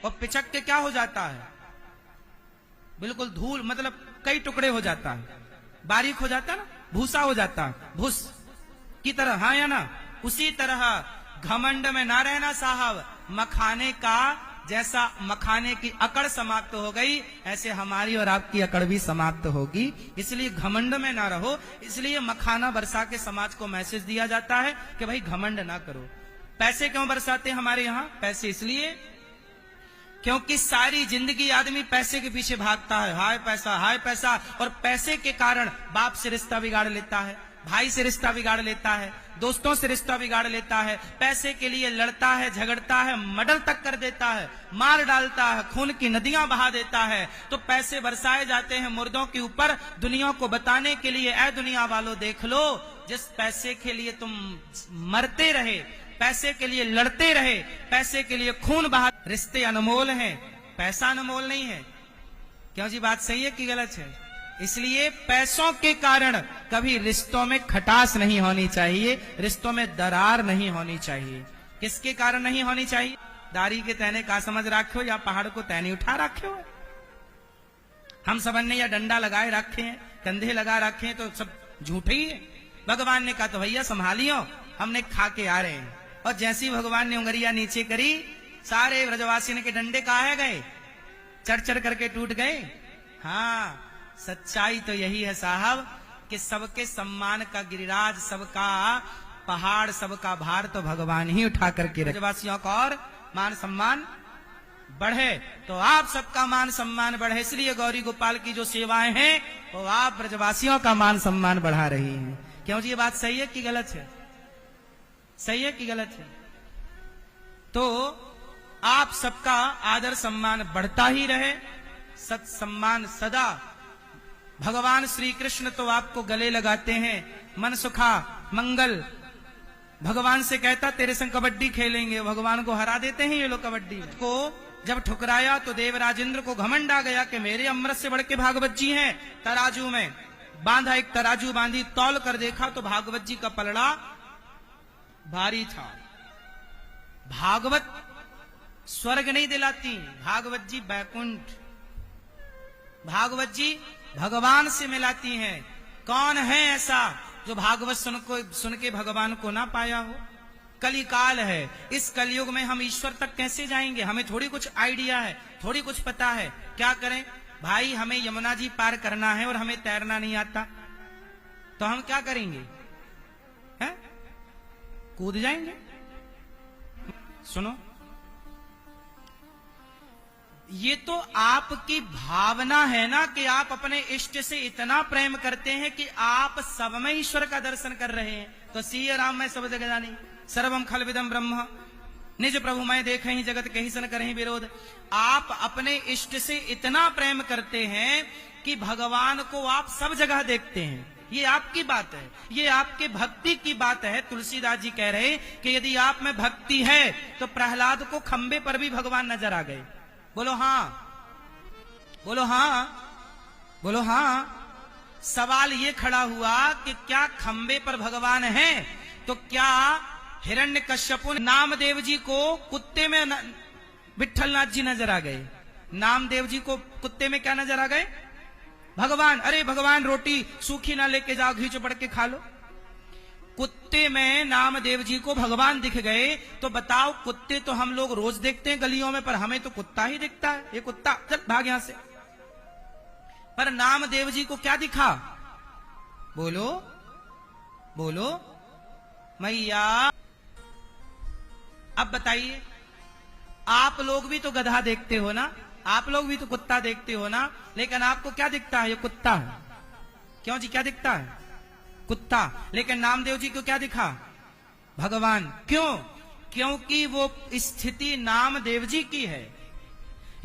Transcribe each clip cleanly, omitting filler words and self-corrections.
और पिचक के क्या हो जाता है, बिल्कुल धूल, मतलब कई टुकड़े हो जाता है, बारीक हो जाता है ना, भूसा हो जाता है, भूस की तरह, हाँ या ना। उसी तरह घमंड में ना रहना साहब, मखाने का जैसा मखाने की अकड़ समाप्त हो गई, ऐसे हमारी और आपकी अकड़ भी समाप्त होगी। इसलिए घमंड में ना रहो, इसलिए मखाना बरसा के समाज को मैसेज दिया जाता है कि भाई घमंड ना करो। पैसे क्यों बरसाते हैं हमारे यहाँ? पैसे इसलिए क्योंकि सारी जिंदगी आदमी पैसे के पीछे भागता है, हाय पैसा, और पैसे के कारण बाप से रिश्ता बिगाड़ लेता है, भाई से रिश्ता बिगाड़ लेता है, दोस्तों से रिश्ता बिगाड़ लेता है, पैसे के लिए लड़ता है, झगड़ता है, मर्डर तक कर देता है, मार डालता है, खून की नदियां बहा देता है। तो पैसे बरसाए जाते हैं मुर्दों के ऊपर, दुनिया को बताने के लिए, ऐ दुनिया वालों देख लो, जिस पैसे के लिए तुम मरते रहे, पैसे के लिए लड़ते रहे, पैसे के लिए खून बहा, रिश्ते अनमोल हैं, पैसा अनमोल नहीं है। क्यों जी, बात सही है कि गलत है? इसलिए पैसों के कारण कभी रिश्तों में खटास नहीं होनी चाहिए, रिश्तों में दरार नहीं होनी चाहिए। किसके कारण नहीं होनी चाहिए? दारी के तैने का समझ रखे हो या पहाड़ को तैने उठा रखे हो? हम सबन ने या डंडा लगाए रखे हैं, कंधे लगा रखे हैं, तो सब झूठे ही है। भगवान ने कहा तो भैया संभालियो, हमने खा के आ रहे हैं। और जैसी भगवान ने उंगलियां नीचे करी, सारे ब्रजवासी के डंडे कहा गए, चढ़ चढ़ करके टूट गए। हाँ, सच्चाई तो यही है साहब कि सबके सम्मान का गिरिराज, सबका पहाड़, सबका भार तो भगवान ही उठा करके रखे। ब्रजवासियों का और मान सम्मान बढ़े तो आप सबका मान सम्मान बढ़े। इसलिए गौरी गोपाल की जो सेवाएं हैं वो आप ब्रजवासियों का मान सम्मान बढ़ा रही हैं। क्यों जी, ये बात सही है कि गलत है? सही है कि गलत है? तो आप सबका आदर सम्मान बढ़ता ही रहे, सत सम्मान सदा। भगवान श्री कृष्ण तो आपको गले लगाते हैं, मन सुखा मंगल। भगवान से कहता तेरे संग कबड्डी खेलेंगे, भगवान को हरा देते हैं ये लोग कबड्डी में। को जब ठुकराया तो देवराजेंद्र को घमंड आ गया कि मेरे अमृत से बढ़ के भागवत जी हैं। तराजू में बांधा, एक तराजू बांधी, तौल कर देखा तो भागवत जी का पलड़ा भारी था। भागवत स्वर्ग नहीं दिलाती, भागवत जी बैकुंठ, भागवत जी भगवान से मिलाती हैं। कौन है ऐसा जो भागवत सुन के भगवान को ना पाया हो? कलिकाल है, इस कलयुग में हम ईश्वर तक कैसे जाएंगे? हमें थोड़ी कुछ आइडिया है, थोड़ी कुछ पता है। क्या करें भाई, हमें यमुना जी पार करना है और हमें तैरना नहीं आता, तो हम क्या करेंगे? हैं? कूद जाएंगे। सुनो, ये तो आपकी भावना है ना कि आप अपने इष्ट से इतना प्रेम करते हैं कि आप सब में ईश्वर का दर्शन कर रहे हैं। तो सीय राम में सब जगह जानी, सर्वम खलविदम ब्रह्म, निज प्रभु मैं देखे ही जगत कहीं सन करें विरोध। आप अपने इष्ट से इतना प्रेम करते हैं कि भगवान को आप सब जगह देखते हैं। ये आपकी बात है, ये आपके भक्ति की बात है। तुलसीदास जी कह रहे कि यदि आप में भक्ति है तो प्रहलाद को खंबे पर भी भगवान नजर आ गए। बोलो हाँ, बोलो हाँ, बोलो हाँ। सवाल ये खड़ा हुआ कि क्या खंबे पर भगवान हैं? तो क्या हिरण्यकश्यपु नामदेव जी को कुत्ते में विट्ठलनाथ जी नजर आ गए? नामदेव जी को कुत्ते में क्या नजर आ गए? भगवान। अरे भगवान रोटी सूखी ना लेके जाओ, घी चुपड़ के खा लो। कुत्ते में नामदेव जी को भगवान दिख गए। तो बताओ, कुत्ते तो हम लोग रोज देखते हैं गलियों में, पर हमें तो कुत्ता ही दिखता है। ये कुत्ता, चल भाग यहां से। पर नामदेव जी को क्या दिखा? बोलो बोलो मैया। अब बताइए, आप लोग भी तो गधा देखते हो ना, आप लोग भी तो कुत्ता देखते हो ना, लेकिन आपको क्या दिखता है? ये कुत्ता है। क्यों जी, क्या दिखता है? कुत्ता। लेकिन नामदेव जी को क्या दिखा? भगवान। क्यों? क्योंकि वो स्थिति नामदेव जी की है।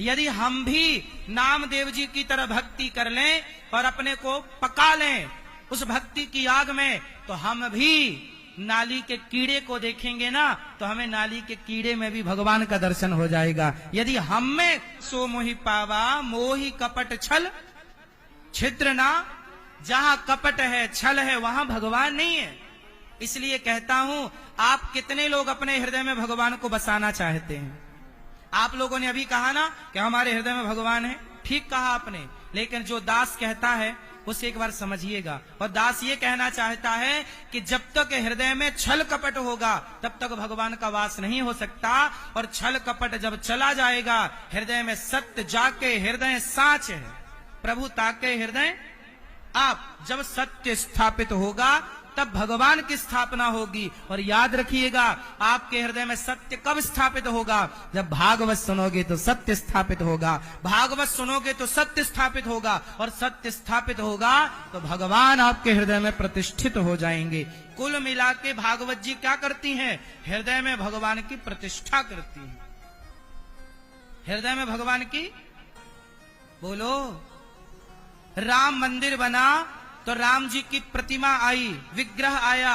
यदि हम भी नामदेव जी की तरह भक्ति कर लें और अपने को पका लें उस भक्ति की आग में, तो हम भी नाली के कीड़े को देखेंगे ना, तो हमें नाली के कीड़े में भी भगवान का दर्शन हो जाएगा। यदि हम में सो मोहि पावा मोहि कपट छल छिद्र ना, जहां कपट है, छल है, वहां भगवान नहीं है। इसलिए कहता हूं, आप कितने लोग अपने हृदय में भगवान को बसाना चाहते हैं? आप लोगों ने अभी कहा ना कि हमारे हृदय में भगवान है, ठीक कहा आपने, लेकिन जो दास कहता है उसे एक बार समझिएगा। और दास ये कहना चाहता है कि जब तक हृदय में छल कपट होगा तब तक भगवान का वास नहीं हो सकता, और छल कपट जब चला जाएगा, हृदय में सत्य जाके हृदय साच है, प्रभु ताके हृदय आप, जब सत्य स्थापित होगा तब भगवान की स्थापना होगी। और याद रखिएगा, आपके हृदय में सत्य कब स्थापित होगा? जब भागवत सुनोगे तो सत्य स्थापित होगा, भागवत सुनोगे तो सत्य स्थापित होगा, और सत्य स्थापित होगा तो भगवान आपके हृदय में प्रतिष्ठित हो जाएंगे। कुल मिला के भागवत जी क्या करती हैं? हृदय में भगवान की प्रतिष्ठा करती हैं। हृदय में भगवान की, बोलो, राम मंदिर बना तो राम जी की प्रतिमा आई, विग्रह आया।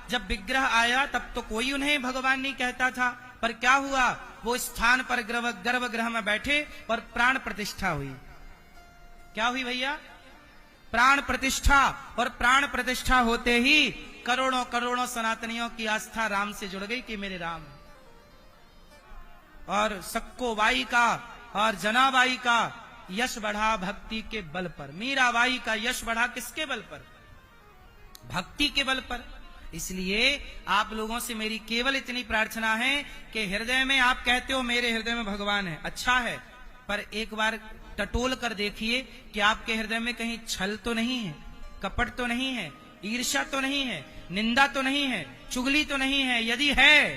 जब विग्रह आया तब तो कोई उन्हें भगवान नहीं कहता था, पर क्या हुआ? वो स्थान पर गर्भगृह में बैठे और प्राण प्रतिष्ठा हुई। क्या हुई भैया? प्राण प्रतिष्ठा। और प्राण प्रतिष्ठा होते ही करोड़ों करोड़ों सनातनियों की आस्था राम से जुड़ गई कि मेरे राम। और सक्कोबाई का और जनाबाई का यश बढ़ा भक्ति के बल पर। मीराबाई का यश बढ़ा किसके बल पर? भक्ति के बल पर। इसलिए आप लोगों से मेरी केवल इतनी प्रार्थना है कि हृदय में, आप कहते हो मेरे हृदय में भगवान है, अच्छा है, पर एक बार टटोल कर देखिए कि आपके हृदय में कहीं छल तो नहीं है, कपट तो नहीं है, ईर्ष्या तो नहीं है, निंदा तो नहीं है, चुगली तो नहीं है। यदि है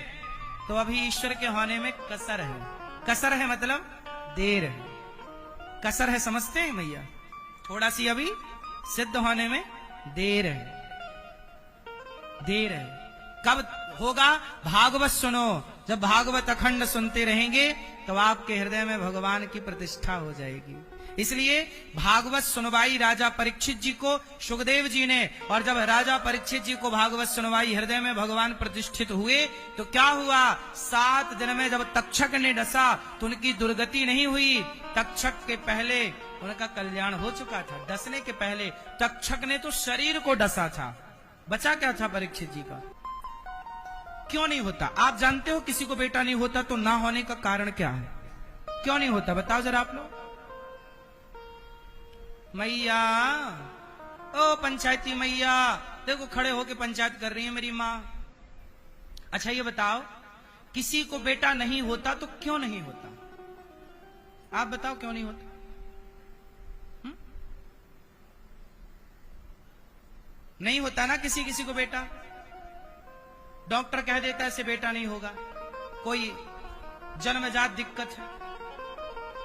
तो अभी ईश्वर के होने में कसर है। कसर है मतलब देर है, कसर है, समझते हैं भैया? थोड़ा सी अभी सिद्ध होने में देर है, देर है। कब होगा? भागवत सुनो। जब भागवत अखंड सुनते रहेंगे तो आपके हृदय में भगवान की प्रतिष्ठा हो जाएगी। इसलिए भागवत सुनवाई राजा परीक्षित जी को सुखदेव जी ने, और जब राजा परीक्षित जी को भागवत सुनवाई, हृदय में भगवान प्रतिष्ठित हुए तो क्या हुआ? 7 दिन में जब तक्षक ने डसा तो उनकी दुर्गति नहीं हुई। तक्षक के पहले उनका कल्याण हो चुका था। डसने के पहले तक्षक ने तो शरीर को डसा था, बचा क्या था परीक्षित जी का? क्यों नहीं होता? आप जानते हो किसी को बेटा नहीं होता तो ना होने का कारण क्या है? क्यों नहीं होता बताओ जरा आप लोग। मैया, ओ पंचायती मैया, देखो खड़े होके पंचायत कर रही है मेरी माँ। अच्छा ये बताओ, किसी को बेटा नहीं होता तो क्यों नहीं होता? आप बताओ क्यों नहीं होता? नहीं होता ना किसी किसी को बेटा। डॉक्टर कह देता है इसे बेटा नहीं होगा, कोई जन्मजात दिक्कत है।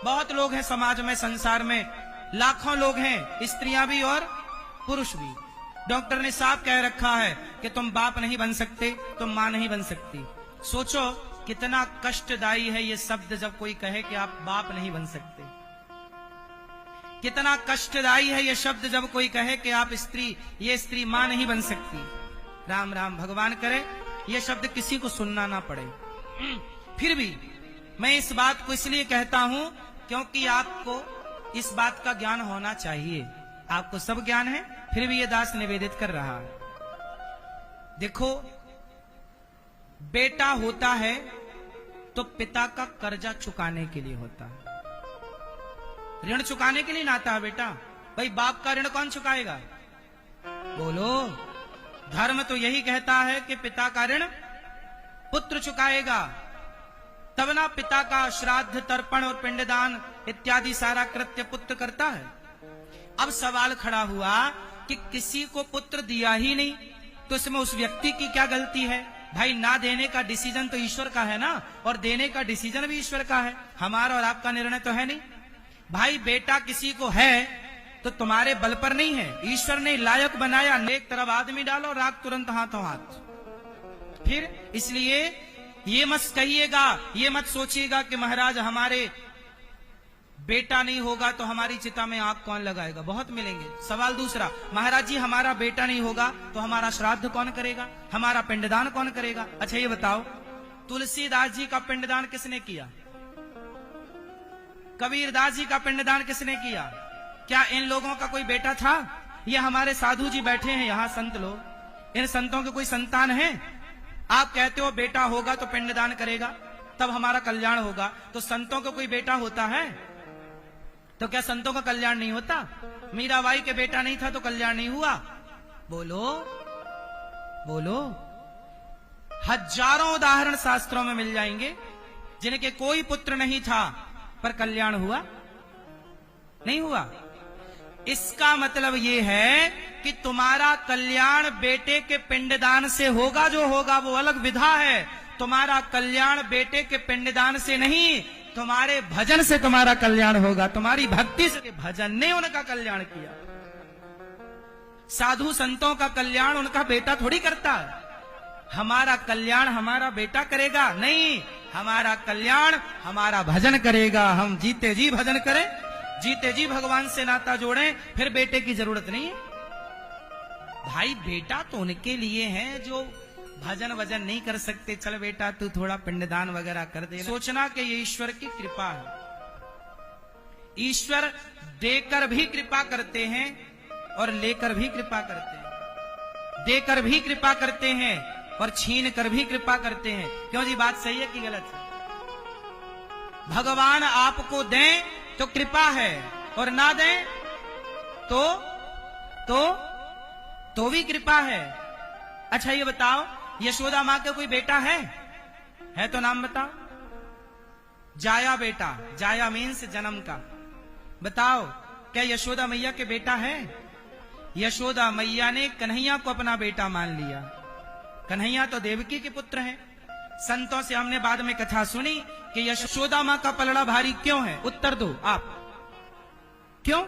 बहुत लोग हैं समाज में, संसार में लाखों लोग हैं, स्त्रियां भी और पुरुष भी। डॉक्टर ने साफ कह रखा है कि तुम बाप नहीं बन सकते, तुम मां नहीं बन सकती। सोचो कितना कष्टदायी है ये शब्द जब कोई कहे कि आप बाप नहीं बन सकते। कितना कष्टदायी है ये शब्द जब कोई कहे कि आप ये स्त्री मां नहीं बन सकती। राम राम, भगवान करे ये शब्द किसी को सुनना ना पड़े। फिर भी मैं इस बात को इसलिए कहता हूं क्योंकि आपको इस बात का ज्ञान होना चाहिए। आपको सब ज्ञान है, फिर भी ये दास निवेदित कर रहा है। देखो, बेटा होता है तो पिता का कर्जा चुकाने के लिए होता है, ऋण चुकाने के लिए नाता है बेटा। भाई बाप का ऋण कौन चुकाएगा? बोलो। धर्म तो यही कहता है कि पिता का ऋण पुत्र चुकाएगा, तब ना पिता का श्राद्ध, तर्पण और पिंडदान इत्यादि सारा कृत्य पुत्र करता है। अब सवाल खड़ा हुआ कि किसी को पुत्र दिया ही नहीं तो इसमें उस व्यक्ति की क्या गलती है? भाई ना देने का डिसीजन तो ईश्वर का है ना, और देने का डिसीजन भी ईश्वर का है, हमारा और आपका निर्णय तो है नहीं। भाई बेटा किसी को है तो तुम्हारे बल पर नहीं है, ईश्वर ने लायक बनाया। एक तरफ आदमी डालो, राग तुरंत हाथों हाथ। फिर इसलिए ये मत कहिएगा, ये मत सोचिएगा कि महाराज हमारे बेटा नहीं होगा तो हमारी चिता में आग कौन लगाएगा। बहुत मिलेंगे। सवाल दूसरा, महाराज जी हमारा बेटा नहीं होगा तो हमारा श्राद्ध कौन करेगा, हमारा पिंडदान कौन करेगा? अच्छा ये बताओ, तुलसीदास जी का पिंडदान किसने किया? कबीरदास जी का पिंडदान किसने किया? क्या इन लोगों का कोई बेटा था? ये हमारे साधु जी बैठे हैं यहाँ, संत लोग, इन संतों के कोई संतान है? आप कहते हो बेटा होगा तो पिंडदान करेगा, तब हमारा कल्याण होगा। तो संतों को कोई बेटा होता है तो क्या संतों का कल्याण नहीं होता? मीराबाई के बेटा नहीं था तो कल्याण नहीं हुआ? बोलो बोलो। हजारों उदाहरण शास्त्रों में मिल जाएंगे जिनके कोई पुत्र नहीं था पर कल्याण हुआ, नहीं हुआ। इसका मतलब यह है कि तुम्हारा कल्याण बेटे के पिंडदान से होगा, जो होगा वो अलग विधा है। तुम्हारा कल्याण बेटे के पिंडदान से नहीं, तुम्हारे भजन से तुम्हारा कल्याण होगा, तुम्हारी भक्ति से। भजन ने उनका कल्याण किया। साधु संतों का कल्याण उनका बेटा थोड़ी करता है। हमारा कल्याण हमारा बेटा करेगा नहीं, हमारा कल्याण हमारा भजन करेगा। हम जीते जी भजन करें, जीते जी भगवान से नाता जोड़ें, फिर बेटे की जरूरत नहीं है। भाई बेटा तो उनके लिए है जो भजन वजन नहीं कर सकते। चल बेटा तू थोड़ा पिंडदान वगैरह कर दे। सोचना कि ये ईश्वर की कृपा है। ईश्वर देकर भी कृपा करते हैं और लेकर भी कृपा करते हैं। देकर भी कृपा करते हैं और छीन कर भी कृपा करते हैं। क्यों जी, बात सही है कि गलत है? भगवान आपको दें तो कृपा है और ना दें तो भी कृपा है। अच्छा ये बताओ, यशोदा मां का कोई बेटा है तो नाम बताओ। जाया बेटा, जाया मीन्स जन्म का। बताओ क्या यशोदा मैया के बेटा है? यशोदा मैया ने कन्हैया को अपना बेटा मान लिया। कन्हैया तो देवकी के पुत्र हैं। संतों से हमने बाद में कथा सुनी कि यशोदा मां का पलड़ा भारी क्यों है। उत्तर दो आप। क्यों?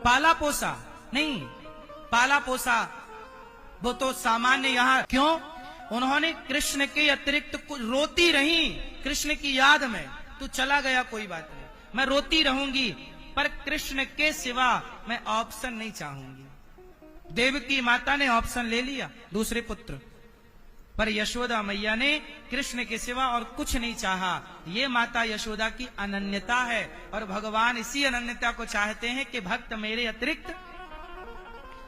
पाला पोसा नहीं, पाला पोसा वो तो सामान्य। यहां क्यों? उन्होंने कृष्ण के अतिरिक्त कुछ रोती रही कृष्ण की याद में। तू चला गया कोई बात नहीं, मैं रोती रहूंगी, पर कृष्ण के सिवा मैं ऑप्शन नहीं चाहूंगी। देवकी माता ने ऑप्शन ले लिया, दूसरे पुत्र, पर यशोदा मैया ने कृष्ण के सिवा और कुछ नहीं चाहा। ये माता यशोदा की अनन्यता है और भगवान इसी अनन्यता को चाहते हैं कि भक्त मेरे अतिरिक्त।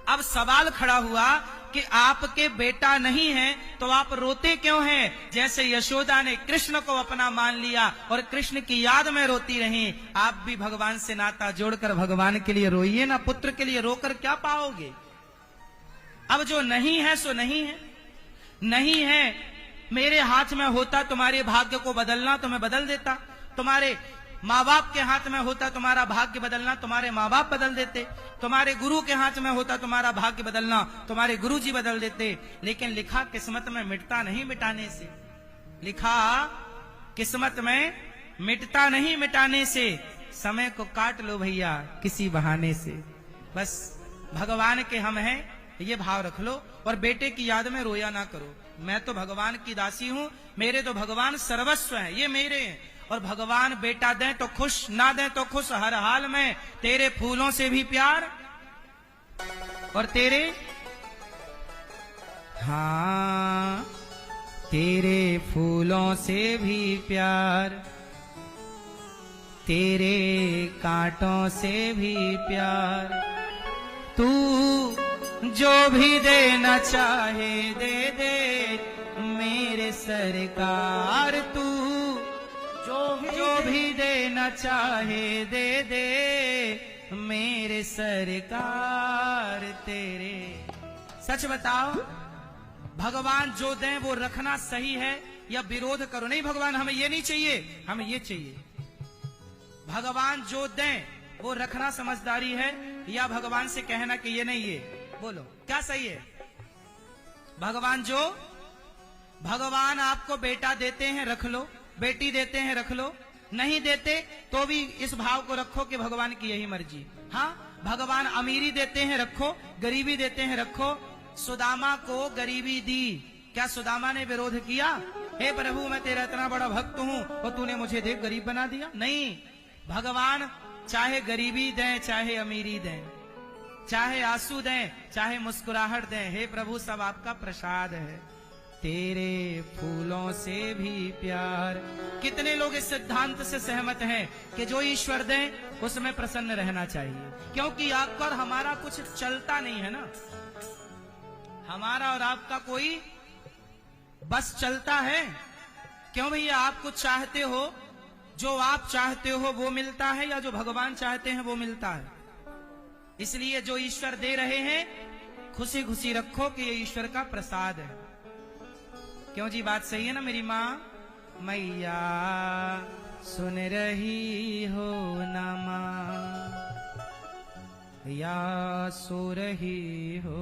अब सवाल खड़ा हुआ कि आपके बेटा नहीं है तो आप रोते क्यों हैं? जैसे यशोदा ने कृष्ण को अपना मान लिया और कृष्ण की याद में रोती रही, आप भी भगवान से नाता जोड़कर भगवान के लिए रोइए ना। पुत्र के लिए रोकर क्या पाओगे? अब जो नहीं है सो नहीं है, नहीं है। मेरे हाथ में होता तुम्हारे भाग्य को बदलना तो मैं बदल देता। तुम्हारे माँ बाप के हाथ में होता तुम्हारा भाग्य बदलना, तुम्हारे माँ बाप बदल देते। तुम्हारे गुरु के हाथ में होता तुम्हारा भाग्य बदलना, तुम्हारे गुरु जी बदल देते। लेकिन लिखा किस्मत में मिटता नहीं मिटाने से। लिखा किस्मत में मिटता नहीं मिटाने से। समय को काट लो भैया किसी बहाने से। बस भगवान के हम हैं ये भाव रख लो और बेटे की याद में रोया ना करो। मैं तो भगवान की दासी हूं, मेरे तो भगवान सर्वस्व हैं, ये मेरे हैं। और भगवान बेटा दें तो खुश, ना दें तो खुश। हर हाल में तेरे फूलों से भी प्यार और तेरे हाँ तेरे फूलों से भी प्यार, तेरे कांटों से भी प्यार। तू जो भी देना चाहे दे दे मेरे सरकार। तू जो भी देना चाहे दे दे मेरे सरकार तेरे। सच बताओ, भगवान जो दें वो रखना सही है या विरोध करो? नहीं, भगवान हमें ये नहीं चाहिए, हमें ये चाहिए। भगवान जो दें वो रखना समझदारी है या भगवान से कहना कि ये नहीं, ये बोलो क्या सही है? भगवान आपको बेटा देते हैं रख लो, बेटी देते हैं रख लो, नहीं देते तो भी इस भाव को रखो कि भगवान की यही मर्जी। हाँ, भगवान अमीरी देते हैं रखो, गरीबी देते हैं रखो। सुदामा को गरीबी दी, क्या सुदामा ने विरोध किया? हे प्रभु मैं तेरा इतना बड़ा भक्त हूं और तूने मुझे देख गरीब बना दिया? नहीं, भगवान चाहे गरीबी दें चाहे अमीरी दें, चाहे आंसू दें चाहे मुस्कुराहट दें, हे प्रभु सब आपका प्रसाद है। तेरे फूलों से भी प्यार। कितने लोग इस सिद्धांत से सहमत हैं कि जो ईश्वर दें उसमें प्रसन्न रहना चाहिए? क्योंकि आपका और हमारा कुछ चलता नहीं है ना। हमारा और आपका कोई बस चलता है? क्यों भैया, आप कुछ चाहते हो, जो आप चाहते हो वो मिलता है या जो भगवान चाहते हैं वो मिलता है? इसलिए जो ईश्वर दे रहे हैं खुशी खुशी रखो कि ये ईश्वर का प्रसाद है। क्यों जी, बात सही है ना मेरी माँ? मैया सुन रही हो ना माँ, या सो रही हो।